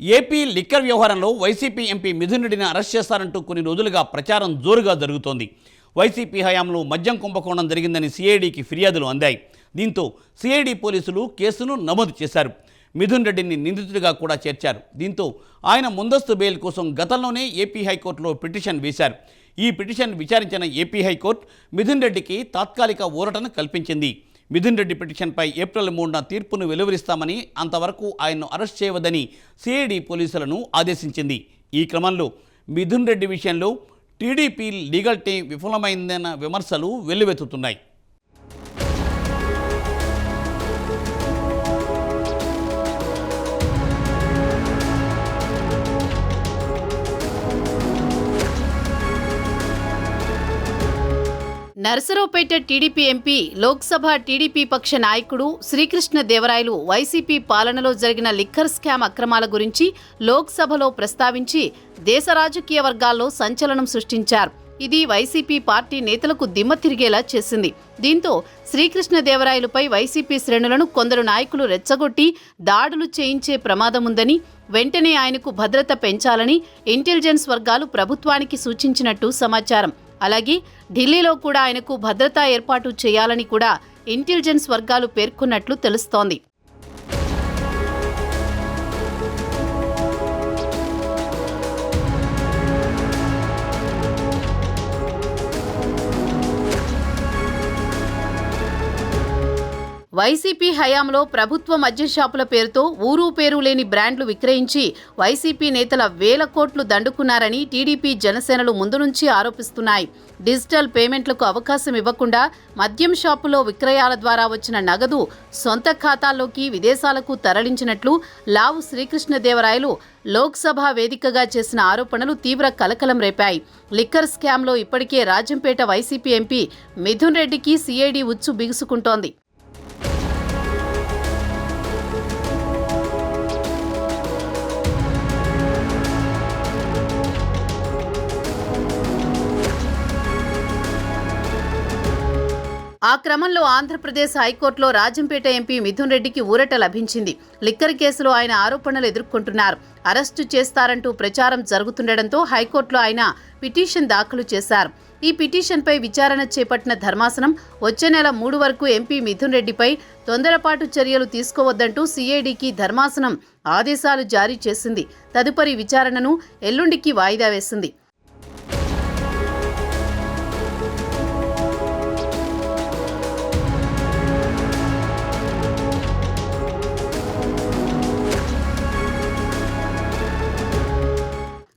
AP liquor వ్యవహారంలో YCP MP Mithun రెడ్డిని arrest చేస్తారంటూ కొన్ని రోజులుగా ప్రచారం జోరుగా జరుగుతోంది. వైసీపీ హయాంలో మద్యం కుంభకోణం జరిగిందని సిఐడికి ఫిర్యాదులు అందాయి. దీంతో సిఐడి పోలీసులు కేసును నమోదు చేశారు. మిథున్ రెడ్డిని నిందితుడిగా కూడా చేర్చారు. దీంతో ఆయన ముందస్తు బెయిల్ కోసం గతంలోనే ఏపీ హైకోర్టులో పిటిషన్ వేశారు. ఈ పిటిషన్ విచారించిన ఏపీ హైకోర్టు మిథున్ రెడ్డికి తాత్కాలిక ఊరటను కల్పించింది. మిథున్ రెడ్డి పిటిషన్పై ఏప్రిల్ 3న తీర్పును వెలువరిస్తామని, అంతవరకు ఆయన్ను అరెస్ట్ చేయవద్దని సిఐడి పోలీసులను ఆదేశించింది. ఈ క్రమంలో మిథున్ రెడ్డి విషయంలో టీడీపీ లీగల్ టీం విఫలమైందన్న విమర్శలు వెల్లువెత్తుతున్నాయి. Narasaraopet TDP MP, Lok Sabha TDP పక్ష నాయకుడు శ్రీకృష్ణదేవరాయలు వైసీపీ పాలనలో జరిగిన లిక్కర్ స్కామ్ అక్రమాల గురించి లోక్సభలో ప్రస్తావించి దేశ రాజకీయ వర్గాల్లో సంచలనం సృష్టించారు. ఇది వైసీపీ పార్టీ నేతలకు దిమ్మ తిరిగేలా చేసింది. దీంతో శ్రీకృష్ణదేవరాయలుపై వైసీపీ శ్రేణులను కొందరు నాయకులు రెచ్చగొట్టి దాడులు చేయించే ప్రమాదముందని, వెంటనే ఆయనకు భద్రత పెంచాలని ఇంటెలిజెన్స్ వర్గాలు ప్రభుత్వానికి సూచించినట్టు సమాచారం. అలాగే ఢిల్లీలో కూడా ఆయనకు భద్రతా ఏర్పాటు చేయాలని కూడా ఇంటెలిజెన్స్ వర్గాలు పేర్కొన్నట్లు తెలుస్తోంది. వైసీపీ హయాంలో ప్రభుత్వ మద్యం షాపుల పేరుతో ఊరు పేరు లేని బ్రాండ్లు విక్రయించి వైసీపీ నేతల వేల కోట్లు దండుకున్నారని టీడీపీ, జనసేనలు ముందు నుంచి ఆరోపిస్తున్నాయి. డిజిటల్ పేమెంట్లకు అవకాశం ఇవ్వకుండా మద్యం షాపులో విక్రయాల ద్వారా వచ్చిన నగదు సొంత ఖాతాల్లోకి, విదేశాలకు తరలించినట్లు లావు శ్రీకృష్ణదేవరాయలు లోక్సభ వేదికగా చేసిన ఆరోపణలు తీవ్ర కలకలం రేపాయి. లిక్కర్ స్కామ్లో ఇప్పటికే రాజంపేట వైసీపీ ఎంపీ మిథున్ రెడ్డికి సిఐడి ఉచ్చు బిగుసుకుంటోంది. ఆ క్రమంలో ఆంధ్రప్రదేశ్ హైకోర్టులో రాజంపేట ఎంపీ మిథున్ రెడ్డికి ఊరట లభించింది. లిక్కర్ కేసులో ఆయన ఆరోపణలు ఎదుర్కొంటున్నారు. అరెస్టు చేస్తారంటూ ప్రచారం జరుగుతుండటంతో హైకోర్టులో ఆయన పిటిషన్ దాఖలు చేశారు. ఈ పిటిషన్పై విచారణ చేపట్టిన ధర్మాసనం వచ్చే నెల 3 వరకు ఎంపీ మిథున్ రెడ్డిపై తొందరపాటు చర్యలు తీసుకోవద్దంటూ సిఐడికి ధర్మాసనం ఆదేశాలు జారీ చేసింది. తదుపరి విచారణను ఎల్లుండికి వాయిదా వేసింది.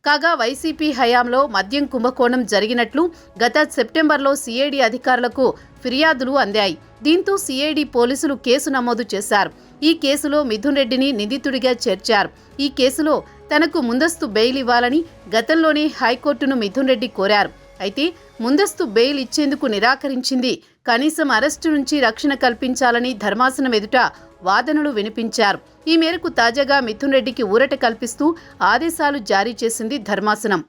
కాగా వైసీపీ హయాంలో మద్యం కుంభకోణం జరిగినట్లు గత సెప్టెంబర్లో సిఐడి అధికారులకు ఫిర్యాదులు అందాయి. దీంతో సిఐడి పోలీసులు కేసు నమోదు చేశారు. ఈ కేసులో మిథున్ రెడ్డిని నిందితుడిగా చేర్చారు. ఈ కేసులో తనకు ముందస్తు బెయిల్ ఇవ్వాలని గతంలోనే హైకోర్టును మిథున్ రెడ్డి కోరారు. అయితే ముందస్తు బెయిల్ ఇచ్చేందుకు నిరాకరించింది. కనీసం అరెస్టు నుంచి రక్షణ కల్పించాలని ధర్మాసనం ఎదుట వాదనలు వినిపించారు. ఈ మేరకు తాజాగా మిథున్ రెడ్డికి ఊరట కల్పిస్తూ ఆదేశాలు జారీ చేసింది ధర్మాసనం.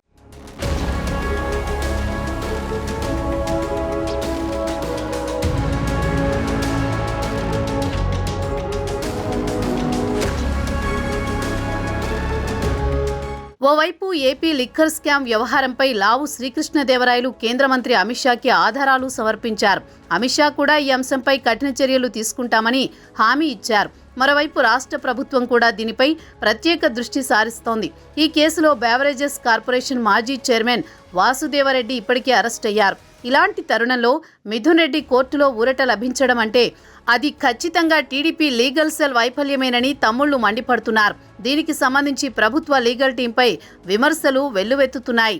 ఓవైపు ఏపీ లిక్కర్ స్కామ్ వ్యవహారంపై లావు శ్రీకృష్ణదేవరాయలు కేంద్ర మంత్రి అమిత్ షాకి ఆధారాలు సమర్పించారు. అమిత్ షా కూడా ఈ అంశంపై కఠిన చర్యలు తీసుకుంటామని హామీ ఇచ్చారు. మరోవైపు రాష్ట్ర ప్రభుత్వం కూడా దీనిపై ప్రత్యేక దృష్టి సారిస్తోంది. ఈ కేసులో బెవరేజెస్ కార్పొరేషన్ మాజీ చైర్మన్ వాసుదేవరెడ్డి ఇప్పటికే అరెస్ట్ అయ్యారు. ఇలాంటి తరుణంలో మిథున్ రెడ్డి కోర్టులో ఊరట లభించడం అంటే అది ఖచ్చితంగా టీడీపీ లీగల్ సెల్ వైఫల్యమేనని తమ్ముళ్లు మండిపడుతున్నారు. దీనికి సంబంధించి ప్రభుత్వ లీగల్ టీంపై విమర్శలు వెల్లువెత్తుతున్నాయి.